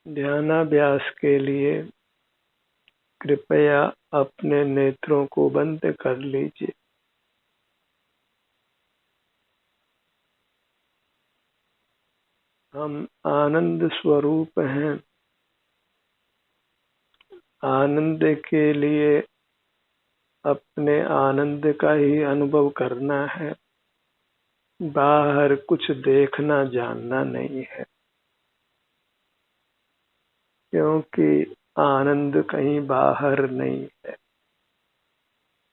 ध्यानाभ्यास के लिए कृपया अपने नेत्रों को बंद कर लीजिए। हम आनंद स्वरूप हैं। आनंद के लिए अपने आनंद का ही अनुभव करना है। बाहर कुछ देखना जानना नहीं है, क्योंकि आनंद कहीं बाहर नहीं है।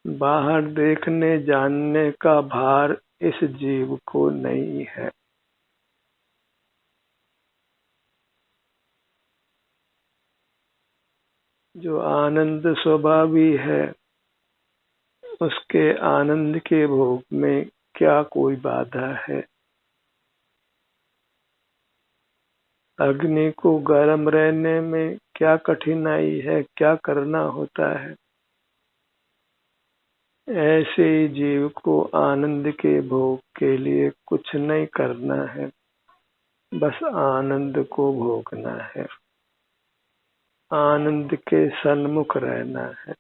बाहर देखने जानने का भार इस जीव को नहीं है। जो आनंद स्वभावी है, उसके आनंद के भोग में क्या कोई बाधा है? अग्नि को गर्म रहने में क्या कठिनाई है, क्या करना होता है? ऐसे ही जीव को आनंद के भोग के लिए कुछ नहीं करना है, बस आनंद को भोगना है, आनंद के सन्मुख रहना है।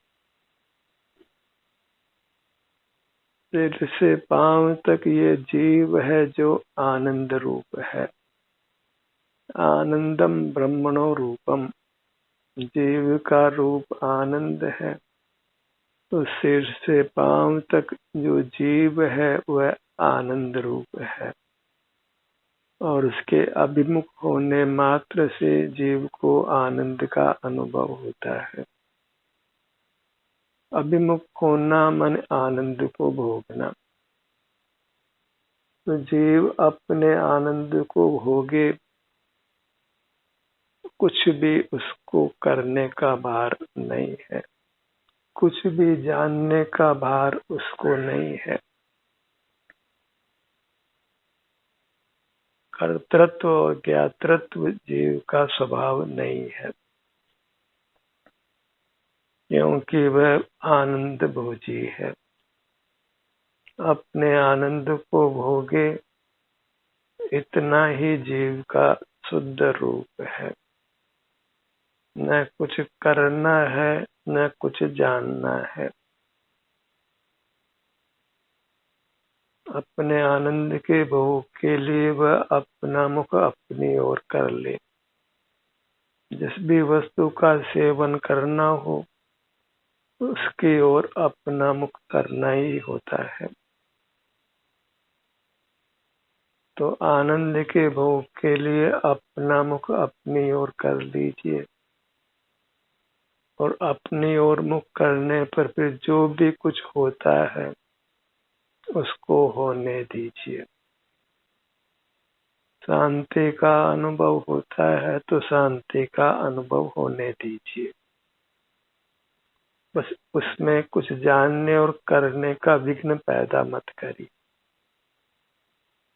सिर से पांव तक ये जीव है जो आनंद रूप है। आनंदम ब्रह्मणो रूपम, जीव का रूप आनंद है। तो सिर से पांव तक जो जीव है वह आनंद रूप है, और उसके अभिमुख होने मात्र से जीव को आनंद का अनुभव होता है। अभिमुख होना मन आनंद को भोगना। तो जीव अपने आनंद को भोगे, कुछ भी उसको करने का भार नहीं है, कुछ भी जानने का भार उसको नहीं है। कर्तृत्व और ज्ञातृत्व जीव का स्वभाव नहीं है, क्योंकि वह आनंद भोजी है। अपने आनंद को भोगे, इतना ही जीव का शुद्ध रूप है। न कुछ करना है, न कुछ जानना है। अपने आनंद के भोग के लिए वह अपना मुख अपनी ओर कर ले। जिस भी वस्तु का सेवन करना हो, उसकी ओर अपना मुख करना ही होता है। तो आनंद के भोग के लिए अपना मुख अपनी ओर कर लीजिए, और अपनी ओर मुख करने पर फिर जो भी कुछ होता है उसको होने दीजिए। शांति का अनुभव होता है तो शांति का अनुभव होने दीजिए। बस उसमें कुछ जानने और करने का विघ्न पैदा मत करिए।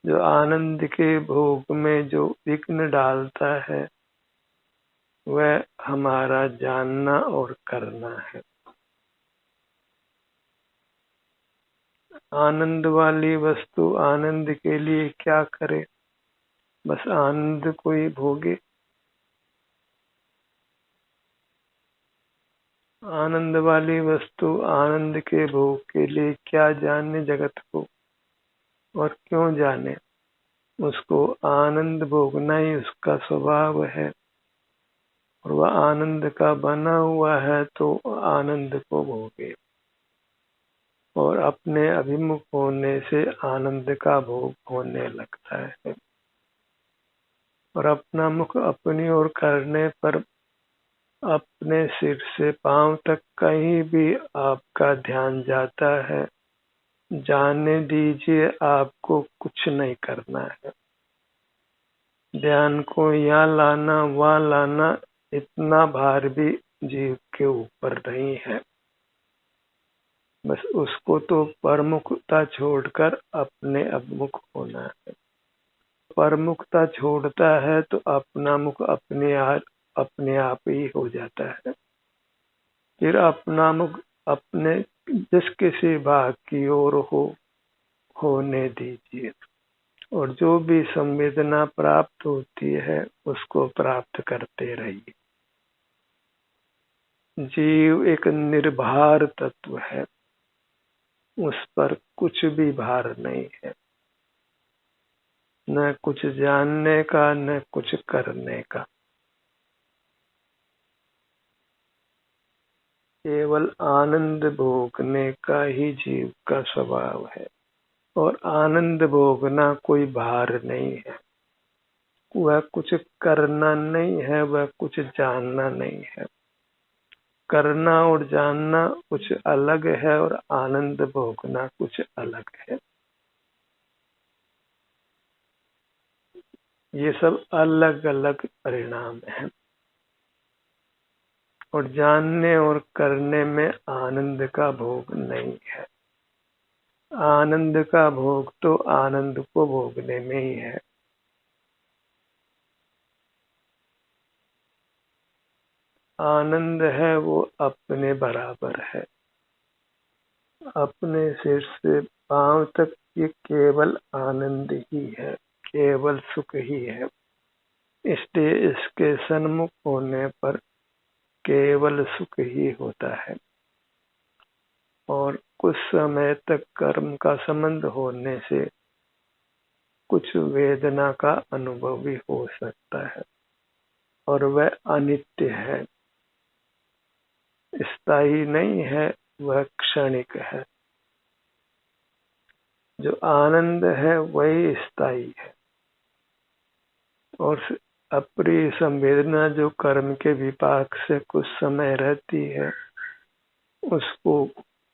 जो आनंद के भोग में जो विघ्न डालता है वह हमारा जानना और करना है। आनंद वाली वस्तु आनंद के लिए क्या करे? बस आनंद को ही भोगे। आनंद वाली वस्तु आनंद के भोग के लिए क्या जाने जगत को, और क्यों जाने? उसको आनंद भोगना ही उसका स्वभाव है, और वह आनंद का बना हुआ है तो आनंद को भोगे। और अपने अभिमुख होने से आनंद का भोग होने लगता है। और अपना मुख अपनी ओर करने पर अपने सिर से पांव तक कहीं भी आपका ध्यान जाता है, जाने दीजिए, आपको कुछ नहीं करना है। ध्यान को यहाँ लाना वहाँ लाना, इतना भार भी जीव के ऊपर नहीं है। बस उसको तो परमुखता छोड़कर अपने अभिमुख होना है। परमुखता छोड़ता है तो अपना मुख अपने आप ही हो जाता है। फिर अपना मुख अपने जिस किसी भाग की ओर होने दीजिए। और जो भी संवेदना प्राप्त होती है उसको प्राप्त करते रहिए। जीव एक निर्भार तत्व है, उस पर कुछ भी भार नहीं है, न कुछ जानने का न कुछ करने का। केवल आनंद भोगने का ही जीव का स्वभाव है, और आनंद भोगना कोई भार नहीं है। वह कुछ करना नहीं है, वह कुछ जानना नहीं है। करना और जानना कुछ अलग है और आनंद भोगना कुछ अलग है। ये सब अलग अलग परिणाम हैं। और जानने और करने में आनंद का भोग नहीं है। आनंद का भोग तो आनंद को भोगने में ही है। आनंद है वो अपने बराबर है। अपने सिर से पांव तक ये केवल आनंद ही है, केवल सुख ही है। इसलिए इसके सन्मुख होने पर केवल सुख ही होता है। और कुछ समय तक कर्म का संबंध होने से कुछ वेदना का अनुभव भी हो सकता है, और वह अनित्य है, स्थायी नहीं है, वह क्षणिक है। जो आनंद है वही स्थायी है। और अप्रिय संवेदना जो कर्म के विपाक से कुछ समय रहती है, उसको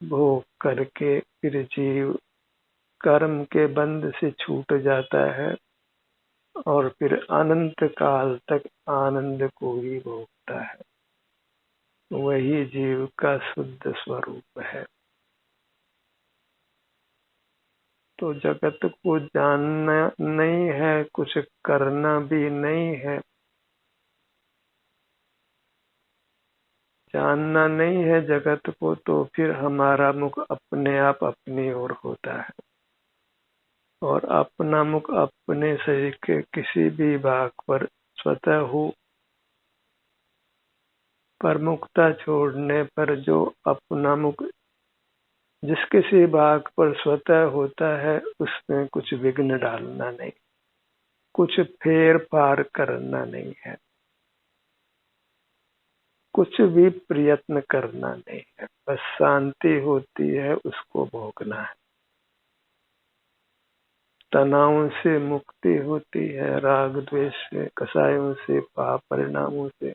भोग करके फिर जीव कर्म के बंध से छूट जाता है और फिर अनंत काल तक आनंद को ही भोगता है। वही जीव का शुद्ध स्वरूप है। तो जगत को जानना नहीं है, कुछ करना भी नहीं है। जानना नहीं है जगत को, तो फिर हमारा मुख अपने आप अपनी ओर होता है, और अपना मुख अपने शरीर के किसी भी भाग पर स्वतः हो प्रमुखता छोड़ने पर जो अपना मुख जिस किसी भाग पर स्वतः होता है, उसमें कुछ विघ्न डालना नहीं, कुछ फेर फार करना नहीं है, कुछ भी प्रयत्न करना नहीं है। बस शांति होती है, उसको भोगना है। तनावों से मुक्ति होती है, राग द्वेष से, कषायों से, पाप परिणामों से,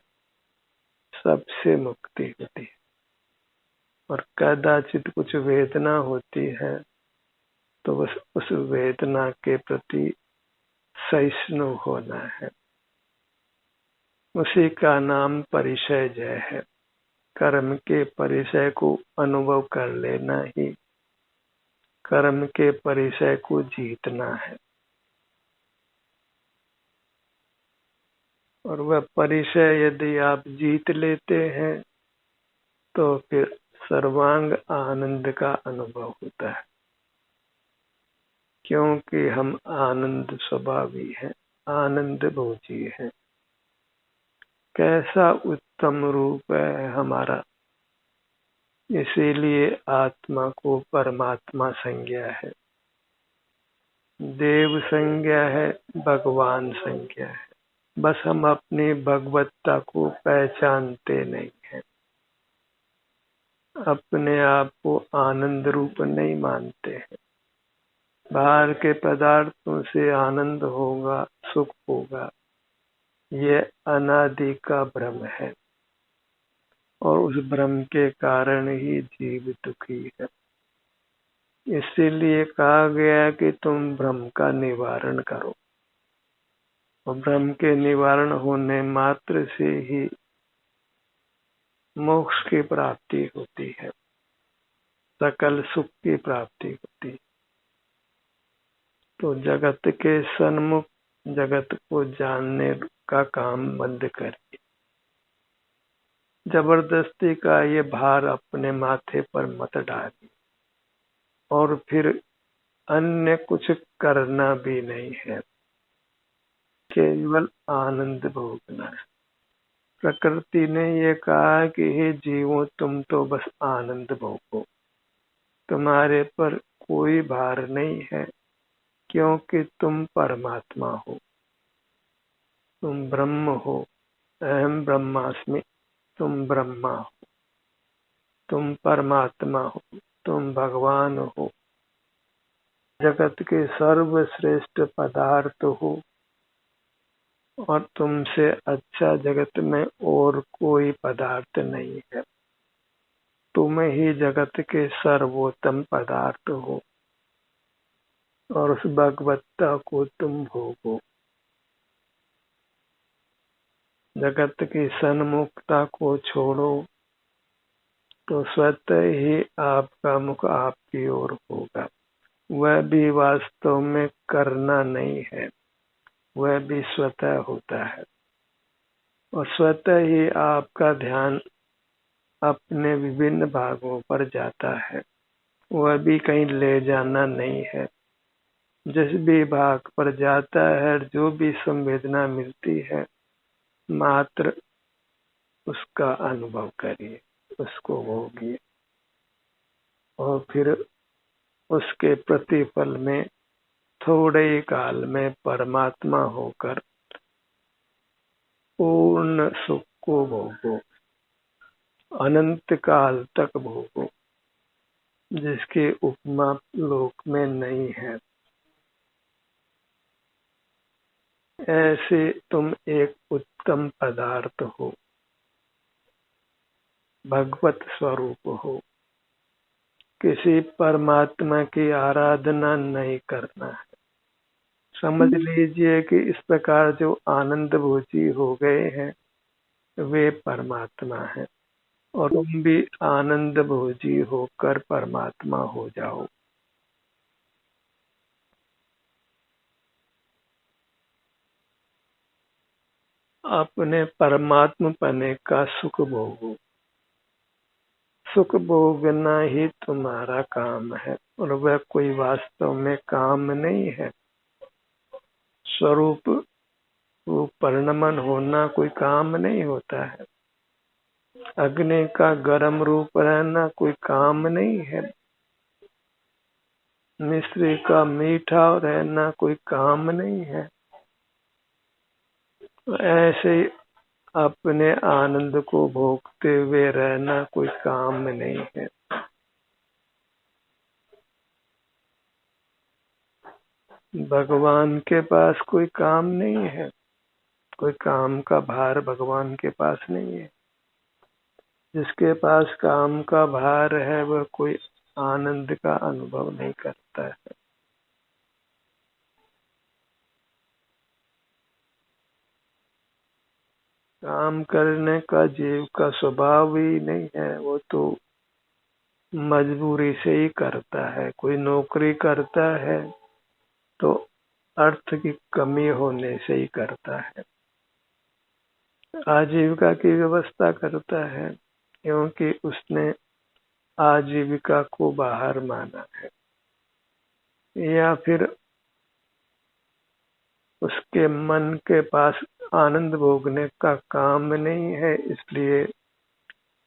सबसे मुक्ति होती है। और कदाचित कुछ वेदना होती है तो बस उस वेदना के प्रति सहिष्णु होना है। उसी का नाम परिचय जय है। कर्म के परिचय को अनुभव कर लेना ही कर्म के परिचय को जीतना है। और वह परिचय यदि आप जीत लेते हैं तो फिर सर्वांग आनंद का अनुभव होता है, क्योंकि हम आनंद स्वभावी हैं, आनंद भोजी हैं। कैसा उत्तम रूप है हमारा। इसीलिए आत्मा को परमात्मा संज्ञा है, देव संज्ञा है, भगवान संज्ञा है। बस हम अपनी भगवत्ता को पहचानते नहीं हैं, अपने आप को आनंद रूप नहीं मानते हैं। बाहर के पदार्थों से आनंद होगा, सुख होगा, ये अनादि का भ्रम है, और उस भ्रम के कारण ही जीव दुखी है। इसीलिए कहा गया कि तुम भ्रम का निवारण करो, और भ्रम के निवारण होने मात्र से ही मोक्ष की प्राप्ति होती है, सकल सुख की प्राप्ति होती है। तो जगत के सन्मुख जगत को जानने का काम बंद करिए। जबरदस्ती का ये भार अपने माथे पर मत डालिए, और फिर अन्य कुछ करना भी नहीं है, केवल आनंद भोगना है। प्रकृति ने ये कहा कि हे जीवों, तुम तो बस आनंद भोगो, तुम्हारे पर कोई भार नहीं है, क्योंकि तुम परमात्मा हो, तुम ब्रह्म हो। अहम ब्रह्मास्मि, तुम ब्रह्मा हो, तुम परमात्मा हो, तुम भगवान हो, जगत के सर्वश्रेष्ठ पदार्थ हो, और तुमसे अच्छा जगत में और कोई पदार्थ नहीं है। तुम ही जगत के सर्वोत्तम पदार्थ हो, और उस भगवत्ता को तुम भोगो। जगत की सन्मुखता को छोड़ो तो स्वतः ही आपका मुख आपकी ओर होगा। वह भी वास्तव में करना नहीं है, वह भी स्वतः होता है, और स्वतः ही आपका ध्यान अपने विभिन्न भागों पर जाता है। वह भी कहीं ले जाना नहीं है। जिस भी भाग पर जाता है, जो भी संवेदना मिलती है, मात्र उसका अनुभव करिए, उसको भोगिए, और फिर उसके प्रतिफल में थोड़े ही काल में परमात्मा होकर पूर्ण सुख को भोगो, अनंत काल तक भोगो, जिसकी उपमा लोक में नहीं है। ऐसे तुम एक उत्तम पदार्थ हो, भगवत स्वरूप हो। किसी परमात्मा की आराधना नहीं करना है। समझ लीजिए कि इस प्रकार जो आनंद भोजी हो गए हैं, वे परमात्मा हैं, और तुम भी आनंद भोजी होकर परमात्मा हो जाओ। अपने परमात्मा पने का सुख भोगो। सुख भोगना ही तुम्हारा काम है, और वह कोई वास्तव में काम नहीं है। स्वरूप परिणमन होना कोई काम नहीं होता है। अग्नि का गर्म रूप रहना कोई काम नहीं है। मिश्री का मीठा रहना कोई काम नहीं है। ऐसे अपने आनंद को भोगते हुए रहना कोई काम नहीं है। भगवान के पास कोई काम नहीं है, कोई काम का भार भगवान के पास नहीं है। जिसके पास काम का भार है, वह कोई आनंद का अनुभव नहीं करता है। काम करने का जीव का स्वभाव ही नहीं है, वो तो मजबूरी से ही करता है। कोई नौकरी करता है तो अर्थ की कमी होने से ही करता है। आजीविका की व्यवस्था करता है क्योंकि उसने आजीविका को बाहर माना है, या फिर उसके मन के पास आनंद भोगने का काम नहीं है, इसलिए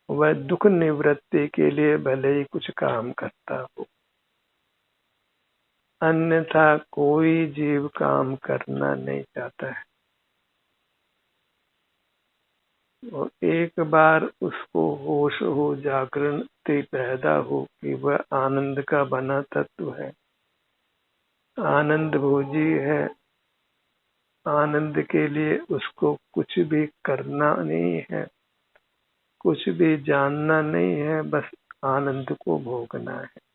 वह दुख निवृत्ति के लिए भले ही कुछ काम करता हो। अन्यथा कोई जीव काम करना नहीं चाहता है। और एक बार उसको होश हो, जागृति पैदा हो कि वह आनंद का बना तत्व है, आनंद भोजी है, आनंद के लिए उसको कुछ भी करना नहीं है, कुछ भी जानना नहीं है, बस आनंद को भोगना है।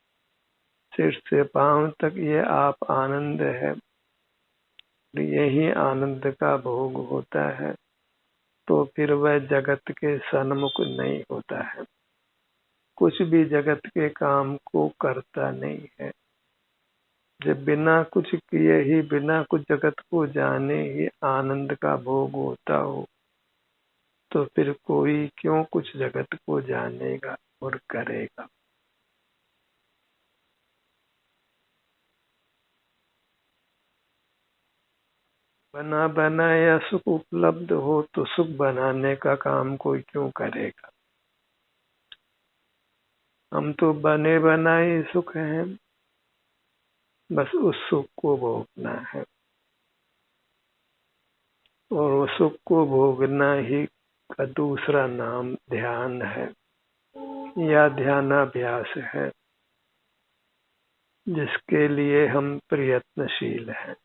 सिर से पांव तक ये आप आनंद है, यही आनंद का भोग होता है। तो फिर वह जगत के सन्मुख नहीं होता है, कुछ भी जगत के काम को करता नहीं है। जब बिना कुछ किए ही, बिना कुछ जगत को जाने ही आनंद का भोग होता हो, तो फिर कोई क्यों कुछ जगत को जानेगा और करेगा। बना बनाया सुख उपलब्ध हो तो सुख बनाने का काम कोई क्यों करेगा। हम तो बने बनाए सुख हैं, बस उस सुख को भोगना है, और उस सुख को भोगना ही का दूसरा नाम ध्यान है या ध्यानाभ्यास है, जिसके लिए हम प्रयत्नशील हैं।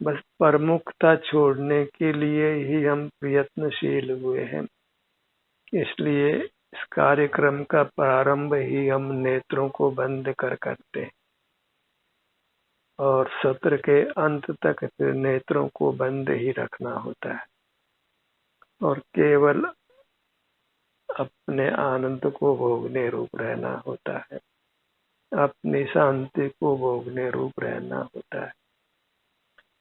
बस प्रमुखता छोड़ने के लिए ही हम प्रयत्नशील हुए हैं। इसलिए इस कार्यक्रम का प्रारंभ ही हम नेत्रों को बंद कर करते हैं और सत्र के अंत तक फिर नेत्रों को बंद ही रखना होता है और केवल अपने आनंद को भोगने रूप रहना होता है, अपनी शांति को भोगने रूप रहना होता है।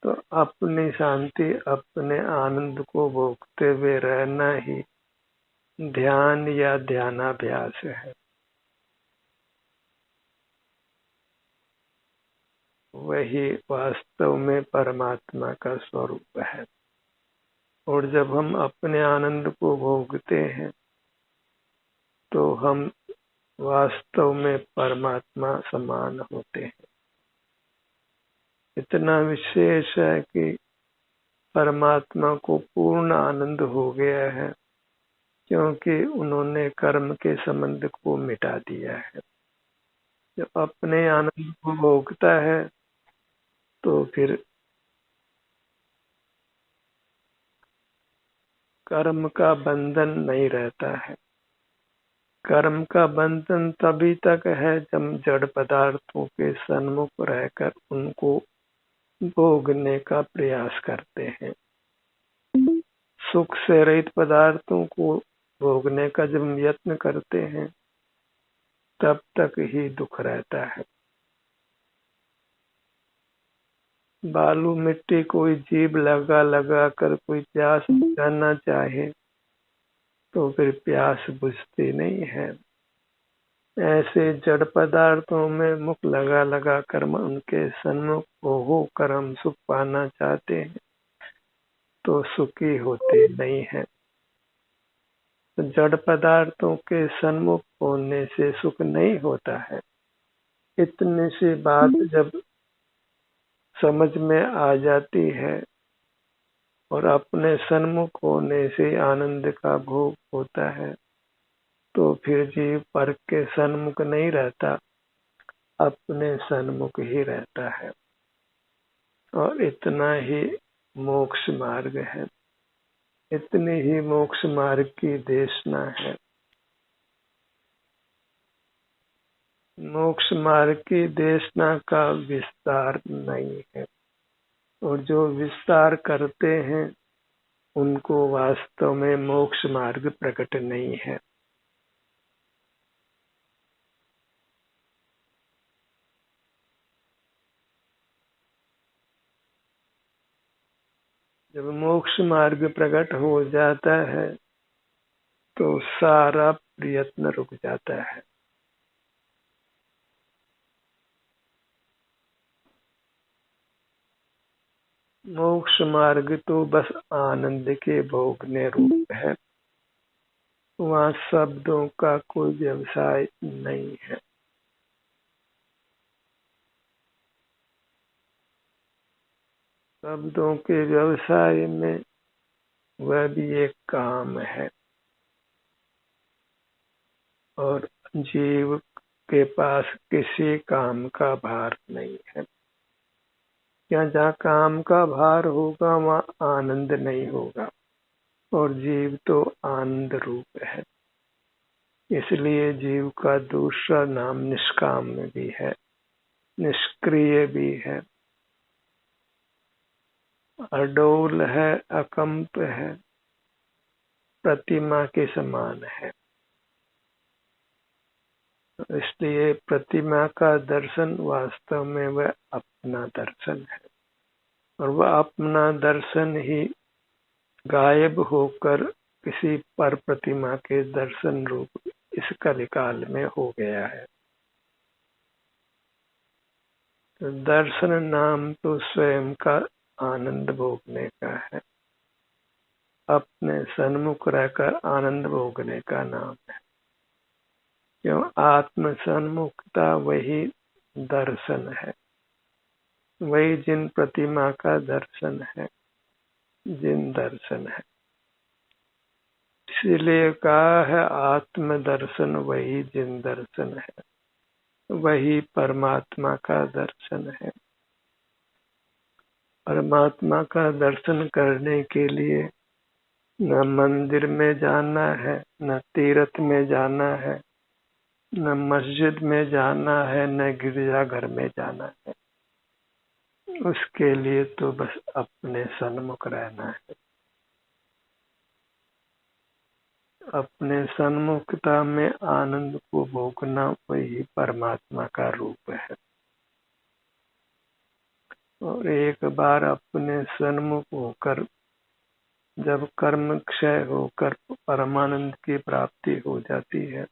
तो अपनी शांति, अपने आनंद को भोगते हुए रहना ही ध्यान या ध्यानाभ्यास है। वही वास्तव में परमात्मा का स्वरूप है। और जब हम अपने आनंद को भोगते हैं तो हम वास्तव में परमात्मा समान होते हैं। इतना विशेष है कि परमात्मा को पूर्ण आनंद हो गया है, क्योंकि उन्होंने कर्म के संबंध को मिटा दिया है। जब अपने आनंद को भोगता है तो फिर कर्म का बंधन नहीं रहता है। कर्म का बंधन तभी तक है जब जड़ पदार्थों के सन्मुख रहकर उनको भोगने का प्रयास करते हैं। सुख से रहित पदार्थों को भोगने का जब यत्न करते हैं तब तक ही दुख रहता है। बालू मिट्टी कोई जीभ लगा लगा कर कोई प्यास बुझाना चाहे तो फिर प्यास बुझती नहीं है। ऐसे जड़ पदार्थों में मुख लगा लगा कर उनके सन्मुख होकर हम सुख पाना चाहते हैं तो सुखी होते नहीं है। तो जड़ पदार्थों के सन्मुख होने से सुख नहीं होता है। इतनी सी बात जब समझ में आ जाती है और अपने सन्मुख होने से आनंद का भोग होता है तो फिर जीव पर के सन्मुख नहीं रहता, अपने सन्मुख ही रहता है। और इतना ही मोक्ष मार्ग है, इतनी ही मोक्ष मार्ग की देशना है। मोक्ष मार्ग की देशना का विस्तार नहीं है, और जो विस्तार करते हैं उनको वास्तव में मोक्ष मार्ग प्रकट नहीं है। जब मोक्ष मार्ग प्रकट हो जाता है तो सारा प्रयत्न रुक जाता है। मोक्ष मार्ग तो बस आनंद के भोगने रूप है, वहाँ शब्दों का कोई व्यवसाय नहीं है। शब्दों के व्यवसाय में वह भी एक काम है, और जीव के पास किसी काम का भार नहीं है। क्या जहाँ काम का भार होगा वहाँ आनंद नहीं होगा, और जीव तो आनंद रूप है। इसलिए जीव का दूसरा नाम निष्काम भी है, निष्क्रिय भी है, अडोल है, अकंप है, प्रतिमा के समान है। इसलिए प्रतिमा का दर्शन वास्तव में वह अपना दर्शन है, और वह अपना दर्शन ही गायब होकर किसी पर प्रतिमा के दर्शन रूप इस कलिकाल में हो गया है। तो दर्शन नाम तो स्वयं का आनंद भोगने का है। अपने सन्मुख रहकर आनंद भोगने का नाम है। क्यों? आत्म सन्मुखता वही दर्शन है, वही जिन प्रतिमा का दर्शन है, जिन दर्शन है। इसलिए कहा है आत्म दर्शन वही जिन दर्शन है, वही परमात्मा का दर्शन है। परमात्मा का दर्शन करने के लिए न मंदिर में जाना है, न तीर्थ में जाना है, न मस्जिद में जाना है, न गिरजाघर में जाना है। उसके लिए तो बस अपने सन्मुख रहना है। अपने सन्मुखता में आनंद को भोगना वही परमात्मा का रूप है। और एक बार अपने सन्मुख होकर जब कर्म क्षय होकर परमानंद की प्राप्ति हो जाती है,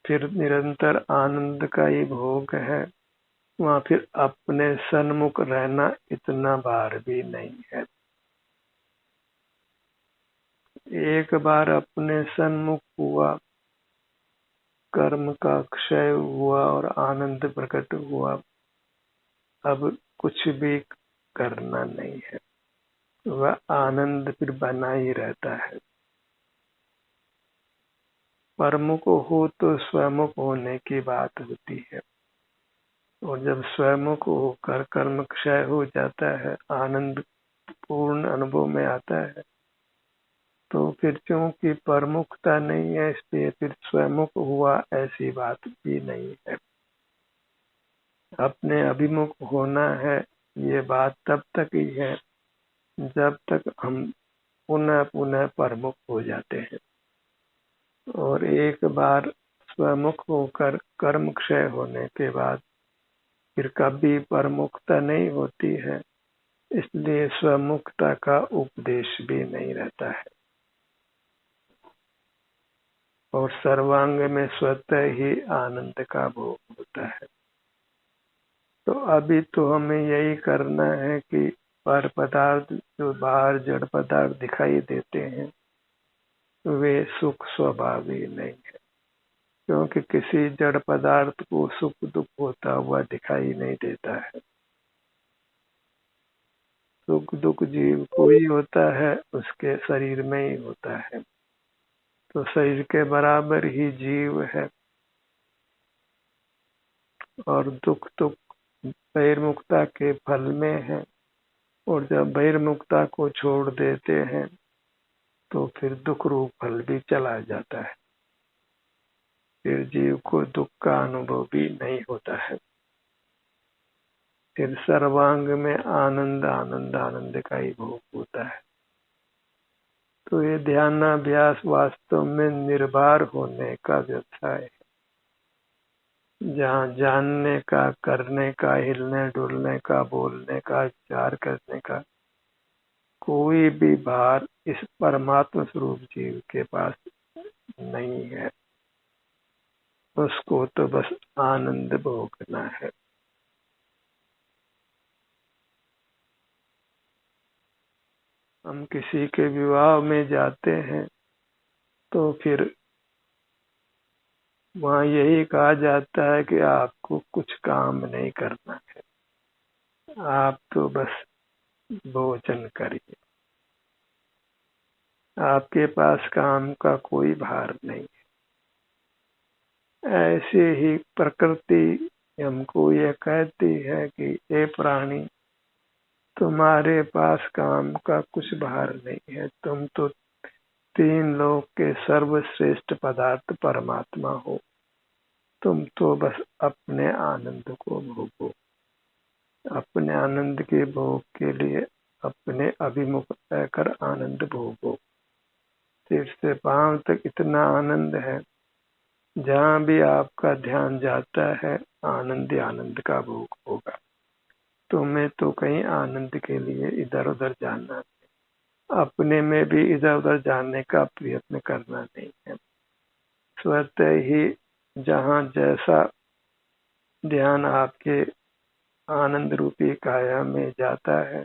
फिर निरंतर आनंद का ही भोग है। वहाँ फिर अपने सन्मुख रहना इतना भार भी नहीं है। एक बार अपने सन्मुख हुआ, कर्म का क्षय हुआ और आनंद प्रकट हुआ, अब कुछ भी करना नहीं है। वह आनंद फिर बना ही रहता है। परमुख हो तो स्वमुख होने की बात होती है, और जब स्वमुख होकर कर्म क्षय हो जाता है, आनंद पूर्ण अनुभव में आता है, तो फिर क्योंकि परमुखता नहीं है इसलिए फिर स्वमुख हुआ ऐसी बात भी नहीं है। अपने अभिमुख होना है ये बात तब तक ही है जब तक हम पुनः पुनः परमुख हो जाते हैं। और एक बार स्वमुख होकर कर्म क्षय होने के बाद फिर कभी परमुखता नहीं होती है, इसलिए स्वमुखता का उपदेश भी नहीं रहता है। और सर्वांग में स्वतः ही आनंद का भोग होता है। तो अभी तो हमें यही करना है कि पर पदार्थ जो बाहर जड़ पदार्थ दिखाई देते हैं वे सुख स्वभावी नहीं है, क्योंकि किसी जड़ पदार्थ को सुख दुख होता हुआ दिखाई नहीं देता है। सुख दुख जीव को ही होता है, उसके शरीर में ही होता है। तो शरीर के बराबर ही जीव है। और दुख तो बहिर्मुखता के फल में है, और जब बहिर्मुखता को छोड़ देते हैं तो फिर दुख रूप फल भी चला जाता है। फिर जीव को दुख का अनुभव भी नहीं होता है। फिर सर्वांग में आनंद आनंद आनंद का ही भोग होता है। तो ये ध्यानाभ्यास वास्तव में निर्भर होने का व्यवसाय है, जहाँ जानने का, करने का, हिलने डुलने का, बोलने का, विचार करने का कोई भी भार इस परमात्मा स्वरूप जीव के पास नहीं है। उसको तो बस आनंद भोगना है। हम किसी के विवाह में जाते हैं तो फिर वहाँ यही कहा जाता है कि आपको कुछ काम नहीं करना है, आप तो बस भोजन करिए। आपके पास काम का कोई भार नहीं है। ऐसे ही प्रकृति हमको यह कहती है कि हे प्राणी, तुम्हारे पास काम का कुछ भार नहीं है। तुम तो तीन लोक के सर्वश्रेष्ठ पदार्थ परमात्मा हो। तुम तो बस अपने आनंद को भोगो। अपने आनंद के भोग के लिए अपने अभिमुख रहकर आनंद भोगो। सिर से पांव तक इतना आनंद है, जहाँ भी आपका ध्यान जाता है आनंद आनंद का भोग होगा। तुम्हें तो कहीं आनंद के लिए इधर उधर जाना नहीं, अपने में भी इधर उधर जाने का प्रयत्न करना नहीं है। स्वतः ही जहाँ जैसा ध्यान आपके आनंद रूपी काया में जाता है,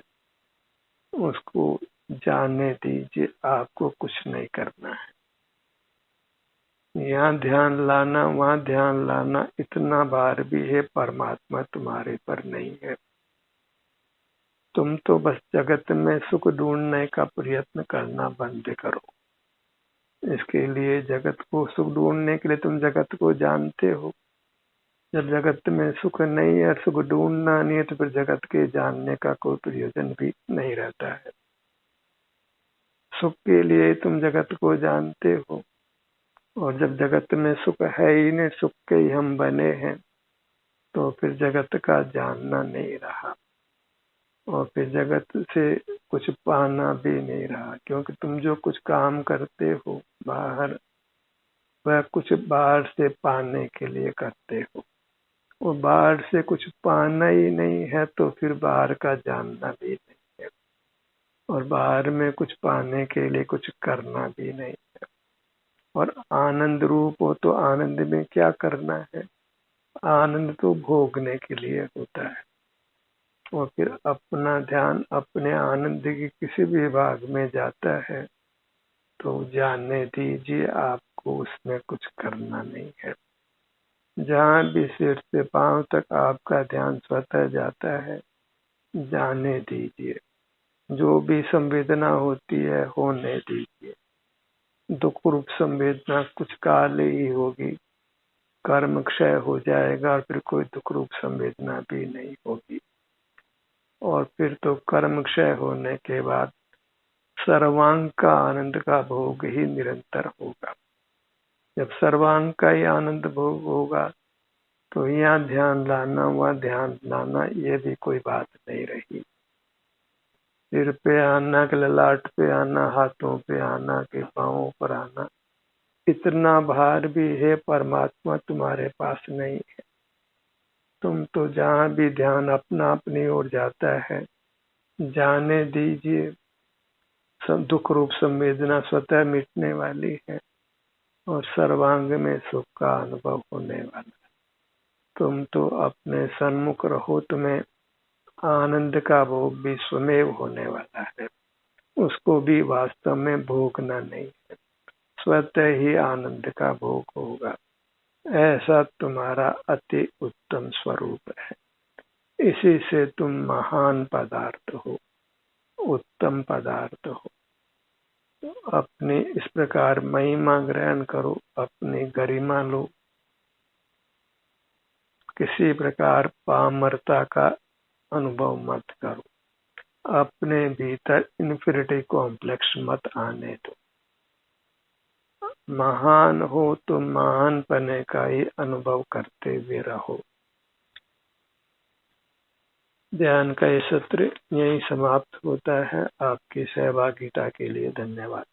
उसको जाने दीजिए, आपको कुछ नहीं करना है। यहाँ ध्यान लाना, वहाँ ध्यान लाना, इतना भार भी है, परमात्मा तुम्हारे पर नहीं है। तुम तो बस जगत में सुख ढूंढने का प्रयत्न करना बंद करो। इसके लिए जगत को सुख ढूंढने के लिए तुम जगत को जानते हो। जब जगत में सुख नहीं है, सुख ढूंढना नहीं है, तो फिर जगत के जानने का कोई प्रयोजन भी नहीं रहता है। सुख के लिए तुम जगत को जानते हो, और जब जगत में सुख है ही नहीं, सुख के ही हम बने हैं, तो फिर जगत का जानना नहीं रहा, और फिर जगत से कुछ पाना भी नहीं रहा। क्योंकि तुम जो कुछ काम करते हो बाहर, वह कुछ बाहर से पाने के लिए करते हो, और बाहर से कुछ पाना ही नहीं है, तो फिर बाहर का जानना भी नहीं है, और बाहर में कुछ पाने के लिए कुछ करना भी नहीं है। और आनंद रूप हो तो आनंद में क्या करना है? आनंद तो भोगने के लिए होता है, और फिर अपना ध्यान अपने आनंद के किसी भी भाग में जाता है, तो जानने दीजिए आपको उसमें कुछ करना नहीं है। जहाँ भी सिर से पांव तक आपका ध्यान स्वतः जाता है, जाने दीजिए। जो भी संवेदना होती है होने दीजिए। दुख रूप संवेदना कुछ काल ही होगी, कर्म क्षय हो जाएगा, और फिर कोई दुख रूप संवेदना भी नहीं होगी। और फिर तो कर्म क्षय होने के बाद सर्वांग का आनंद का भोग ही निरंतर होगा। जब सर्वांग का ही आनंद भोग होगा, तो यहाँ ध्यान लाना, वहाँ ध्यान लाना, ये भी कोई बात नहीं रही। सिर पे आना, के ललाट पे आना, हाथों पे आना, के पांवों पर आना, इतना भार भी है, परमात्मा तुम्हारे पास नहीं है। तुम तो जहाँ भी ध्यान अपना अपनी ओर जाता है, जाने दीजिए। सब दुख रूप संवेदना स्वतः मिटने वाली है, और सर्वांग में सुख का अनुभव होने वाला है। तुम तो अपने सन्मुख रहो, तुम्हें आनंद का भोग भी स्वमेव होने वाला है। उसको भी वास्तव में भोगना नहीं है, स्वतः ही आनंद का भोग होगा। ऐसा तुम्हारा अति उत्तम स्वरूप है। इसी से तुम महान पदार्थ हो, उत्तम पदार्थ हो। अपनी इस प्रकार महिमा ग्रहण करो, अपनी गरिमा लो। किसी प्रकार पामरता का अनुभव मत करो। अपने भीतर इन्फिनिटी कॉम्प्लेक्स मत आने दो। महान हो तो महान पने का ही अनुभव करते हुए रहो। ध्यान का ये सत्र यहीं समाप्त होता है। आपकी सहभागिता के लिए धन्यवाद।